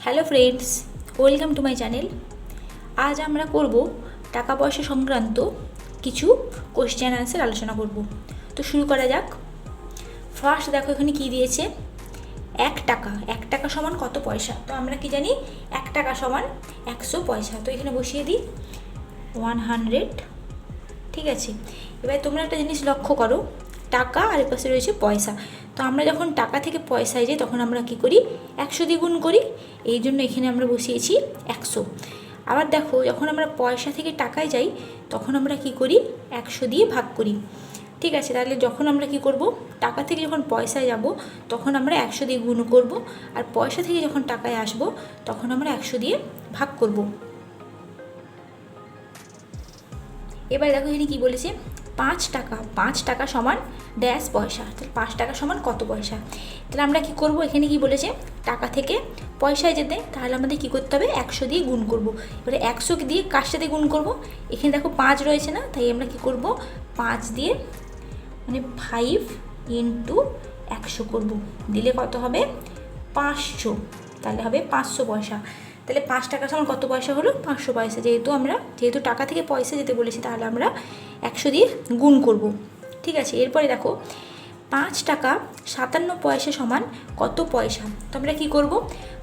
Hello friends, welcome to my channel. আজ আমরা করব টাকা পয়সা সংক্রান্ত কিছু কোশ্চেন অ্যান্সার আলোচনা করব। তো শুরু করা যাক। ফার্স্ট দেখো এখানে কি দিয়েছে, 1 টাকা সমান কত পয়সা। তো আমরা কি জানি 1 টাকা সমান 100 পয়সা। তো এখানে বসিয়ে দিই 100। ঠিক আছে, এবার তোমরা একটা জিনিস লক্ষ্য করো, টাকা আর পাশে রয়েছে পয়সা। তো আমরা যখন টাকা থেকে পয়সায় যাই তখন আমরা কি করি, 100 দিয়ে গুণ করি। এই জন্য এখানে আমরা বসিয়েছি 100। আবার দেখো যখন আমরা পয়সা থেকে টাকায় যাই তখন আমরা কি করি, 100 দিয়ে ভাগ করি। ঠিক আছে, তাহলে যখন আমরা কি করব, টাকা থেকে যখন পয়সায় যাব তখন আমরা 100 দিয়ে গুণ করব, আর পয়সা থেকে যখন টাকায় আসব তখন আমরা 100 দিয়ে ভাগ করব। এবার দেখো এখানে কী বলেছে, 5 টাকা সমান ড্যাশ পয়সা। তাহলে 5 টাকা সমান কত পয়সা। তাহলে আমরা কি করব, এখানে কি বলেছে টাকা থেকে পয়সায় যেতে, তাহলে আমাদের কি করতে হবে, 100 দিয়ে গুণ করব। এবারে 100 দিয়ে কার সাথে গুণ করব, এখানে দেখো 5 রয়েছে না, তাই আমরা কি করব 5 দিয়ে মানে 5 ইন্টু 100 করব, দিলে কত হবে 500। তাহলে হবে 500 পয়সা। তাহলে 5 টাকা সমান কত পয়সা হলো, 500 পয়সা। যেহেতু টাকা থেকে পয়সা যেতে বলেছি তাহলে আমরা 100 দিয়ে গুণ করব। ঠিক আছে, এরপরে দেখো 5 টাকা 57 পয়সা সমান কত পয়সা। তো আমরা কী করব,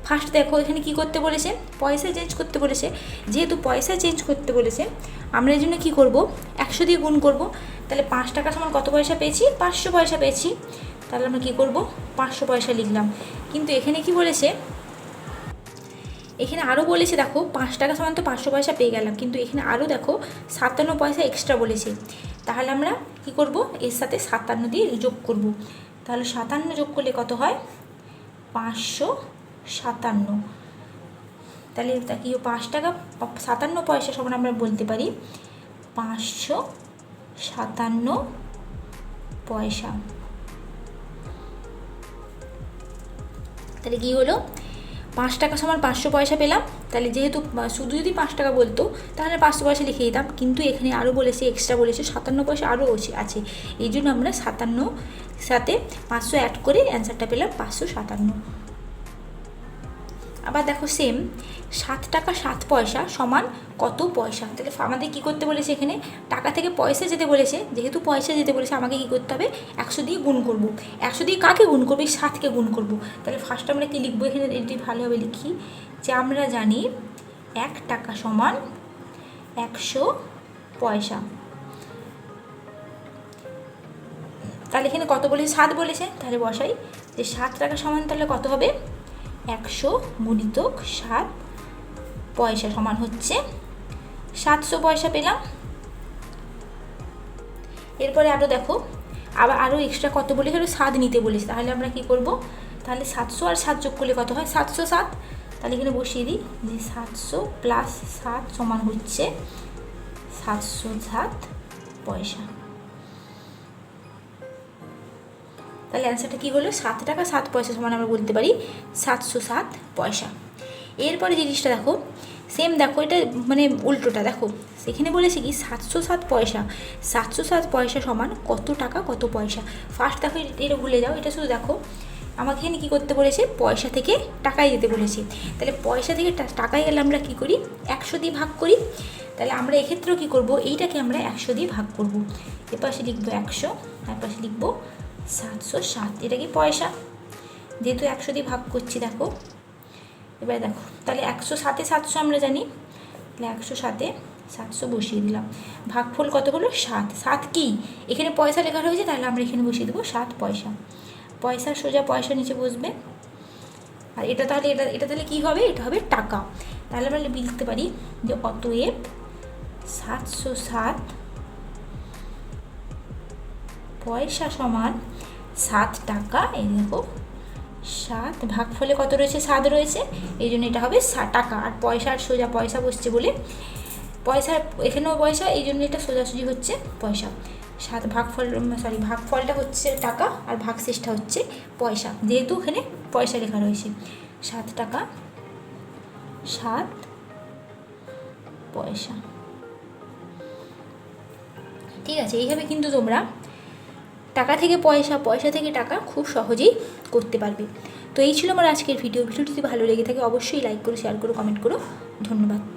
ফার্স্ট দেখো এখানে কি করতে বলেছে, পয়সা চেঞ্জ করতে বলেছে। যেহেতু পয়সা চেঞ্জ করতে বলেছে আমরা এই জন্য কী করব, 100 দিয়ে গুণ করব। তাহলে 5 টাকা সমান কত পয়সা পেয়েছি, 500 পয়সা পেয়েছি। তাহলে আমরা কী করব, 500 পয়সা লিখলাম। কিন্তু এখানে কি বলেছে, এখানে আরও বলেছে, দেখো 5 টাকা সমান তো 500 পয়সা পেয়ে গেলাম, কিন্তু এখানে আরও দেখো 57 পয়সা এক্সট্রা বলেছে। তাহলে আমরা কি করব, এর সাথে 57 দিয়ে যোগ করব। তাহলে 57 যোগ করলে কত হয়, 557। তাহলে কি 5 টাকা 57 পয়সা সমান আমরা বলতে পারি 557 পয়সা। তাহলে কি হলো, 5 টাকা সমান 500 পয়সা পেলাম। তাহলে যেহেতু শুধু যদি 5 টাকা বলতো তাহলে 500 পয়সা লিখে দিতাম, কিন্তু এখানে আরও বলেছে, এক্সট্রা বলেছে 57 পয়সা আরও আছে। এই জন্য আমরা 57 সাথে 500 অ্যাড করে অ্যান্সারটা পেলাম 557। আবার দেখো সেম 7 টাকা 7 পয়সা সমান কত পয়সা। তাহলে আমাদের কী করতে বলেছে, এখানে টাকা থেকে পয়সা যেতে বলেছে, যেহেতু পয়সা যেতে বলেছে আমাকে কী করতে হবে, 100 দিয়ে গুণ করব। 100 দিয়ে কাকে গুণ করবো, 7কে গুণ করব। তাহলে ফার্স্ট আমরা কী লিখবো, এখানে এটি ভালোভাবে লিখি যে আমরা জানি 1 টাকা সমান 100 পয়সা। তাহলে এখানে কত বলেছে, 7 বলেছে, তাহলে বসাই যে 7 টাকা সমান তাহলে কত হবে, 100 গুণিতক 7 পয়সা সমান হচ্ছে 700 পয়সা পেলাম। এরপরে আরও দেখো আরও এক্সট্রা কত বলেছে, আরও 7 নিতে বলেছে। তাহলে আমরা কি করব, তাহলে 700 আর 7 যোগ করলে কত হয়, 707। তাহলে এখানে বসিয়ে দিই যে 700 প্লাস 7 সমান হচ্ছে 707 পয়সা। তাহলে অ্যান্সারটা কী হলো, 7 টাকা 7 পয়সা সমান আমরা বলতে পারি 707 পয়সা। এরপরে জিনিসটা দেখো সেম, দেখো এটা মানে উল্টোটা দেখো, সেখানে বলেছে কি 707 পয়সা, 707 পয়সা সমান কত টাকা কত পয়সা। ফার্স্ট দেখো এটা ভুলে যাও, এটা শুধু দেখো আমাকে এখানে কী করতে বলেছে, পয়সা থেকে টাকায় যেতে বলেছে। তাহলে পয়সা থেকে টাকায় গেলে আমরা কী করি, 100 দিয়ে ভাগ করি। তাহলে আমরা এক্ষেত্রেও কী করব, এইটাকে আমরা 100 দিয়ে ভাগ করব। এপাশে লিখবো 100, আর পাশে লিখবো 707। এটা কি পয়সা, যেহেতু 100 দিয়ে ভাগ করছি। দেখো এবার দেখো, তাহলে 107 এ 700 আমরা জানি, তাহলে 107 এ 700 বসিয়ে দিলাম। ভাগফল কত হলো, 7। 7 কি, এখানে পয়সা লেখা রয়েছে, তাহলে আমরা এখানে বসিয়ে দেবো 7 পয়সা। পয়সা সোজা পয়সা নিচে বসবে। আর এটা তাহলে এটা তাহলে কী হবে, এটা হবে টাকা। তাহলে আমরা লিখতে পারি যে অতএব 707 পয়সা সমান 7 টাকা। এই দেখো 7 ভাগফলে কত রয়েছে, 7 রয়েছে, এই জন্য এটা হবে টাকা। আর পয়সার সোজা পয়সা বসছে বলে পয়সা, এখানেও পয়সা, এই জন্য এটা সোজাসুজি হচ্ছে পয়সা। 7 ভাগফলটা হচ্ছে টাকা আর ভাগশেষটা হচ্ছে পয়সা, যেহেতু এখানে পয়সা লেখা রয়েছে। 7 টাকা 7 পয়সা। ঠিক আছে, এইভাবে কিন্তু তোমরা টাকা থেকে পয়সা, পয়সা থেকে টাকা খুব সহজেই করতে পারবে। তো এই ছিল আমার আজকের ভিডিও। ভিডিওটি যদি ভালো লেগে থাকে অবশ্যই লাইক করো, শেয়ার করো, কমেন্ট করো। ধন্যবাদ।